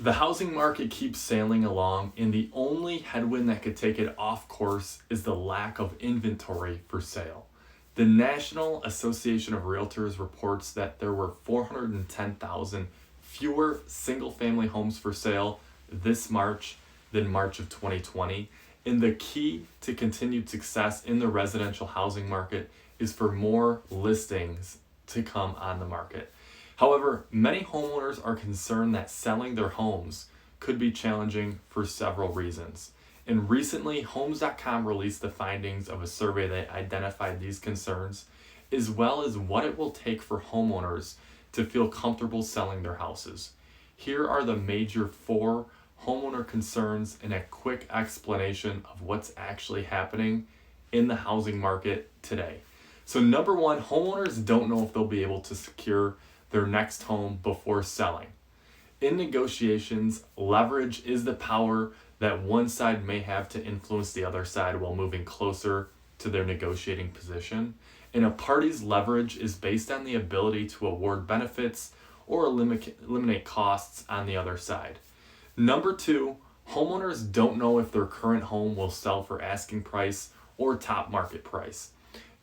The housing market keeps sailing along, and the only headwind that could take it off course is the lack of inventory for sale. The National Association of Realtors reports that there were 410,000 fewer single family homes for sale this March than March of 2020. And the key to continued success in the residential housing market is for more listings to come on the market. However, many homeowners are concerned that selling their homes could be challenging for several reasons. And recently, Homes.com released the findings of a survey that identified these concerns, as well as what it will take for homeowners to feel comfortable selling their houses. Here are the major 4 homeowner concerns and a quick explanation of what's actually happening in the housing market today. So number 1, homeowners don't know if they'll be able to secure their next home before selling. In negotiations, leverage is the power that one side may have to influence the other side while moving closer to their negotiating position. And a party's leverage is based on the ability to award benefits or eliminate costs on the other side. Number 2, homeowners don't know if their current home will sell for asking price or top market price.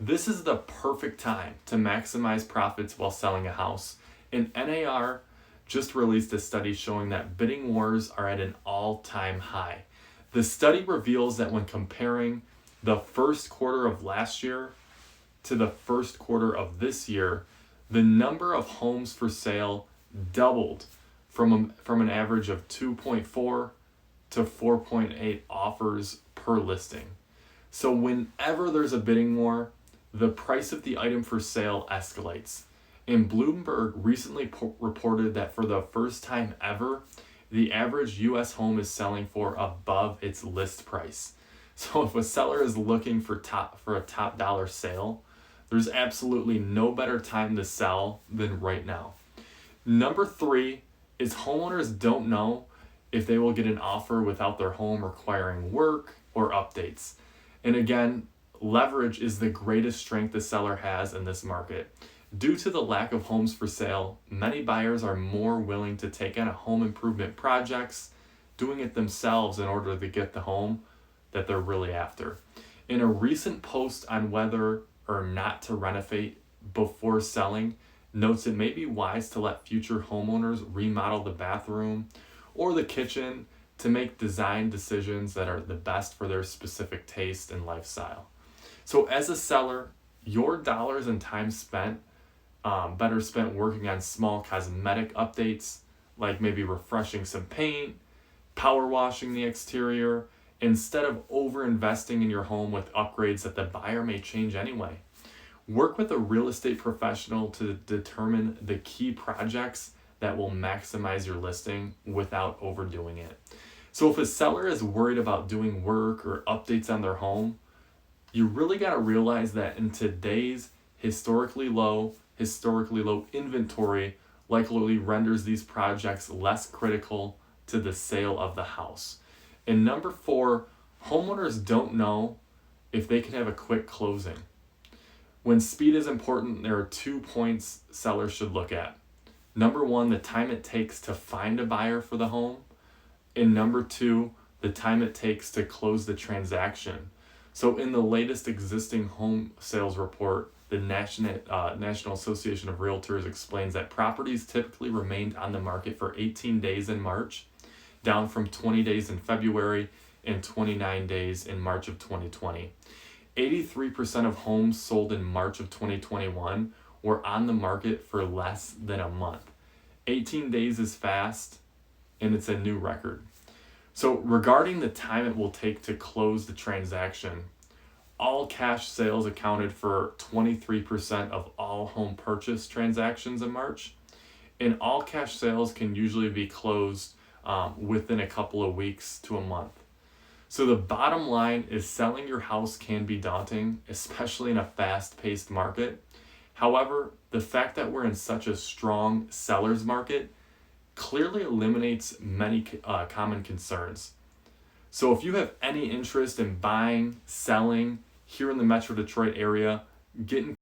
This is the perfect time to maximize profits while selling a house. And NAR just released a study showing that bidding wars are at an all-time high. The study reveals that when comparing the first quarter of last year to the first quarter of this year, the number of homes for sale doubled from an average of 2.4 to 4.8 offers per listing. So whenever there's a bidding war, the price of the item for sale escalates. And Bloomberg recently reported that for the first time ever, the average US home is selling for above its list price. So if a seller is looking for a top dollar sale, there's absolutely no better time to sell than right now. Number 3 is homeowners don't know if they will get an offer without their home requiring work or updates. And again, leverage is the greatest strength the seller has in this market. Due to the lack of homes for sale, many buyers are more willing to take on home improvement projects, doing it themselves in order to get the home that they're really after. In a recent post on whether or not to renovate before selling, notes it may be wise to let future homeowners remodel the bathroom or the kitchen to make design decisions that are the best for their specific taste and lifestyle. So as a seller, your dollars and time spent better spent working on small cosmetic updates, like maybe refreshing some paint, power washing the exterior, instead of over investing in your home with upgrades that the buyer may change anyway. Work with a real estate professional to determine the key projects that will maximize your listing without overdoing it. So if a seller is worried about doing work or updates on their home, you really got to realize that in today's historically low inventory likely renders these projects less critical to the sale of the house. And number 4, homeowners don't know if they can have a quick closing. When speed is important, there are 2 points sellers should look at. Number 1, the time it takes to find a buyer for the home. And number 2, the time it takes to close the transaction. So in the latest existing home sales report, the National Association of Realtors explains that properties typically remained on the market for 18 days in March, down from 20 days in February and 29 days in March of 2020. 83% of homes sold in March of 2021 were on the market for less than a month. 18 days is fast, and it's a new record. So regarding the time it will take to close the transaction, all cash sales accounted for 23% of all home purchase transactions in March, and all cash sales can usually be closed within a couple of weeks to a month. So the bottom line is selling your house can be daunting, especially in a fast-paced market. However, the fact that we're in such a strong seller's market clearly eliminates many common concerns. So if you have any interest in buying, selling here in the Metro Detroit area, get in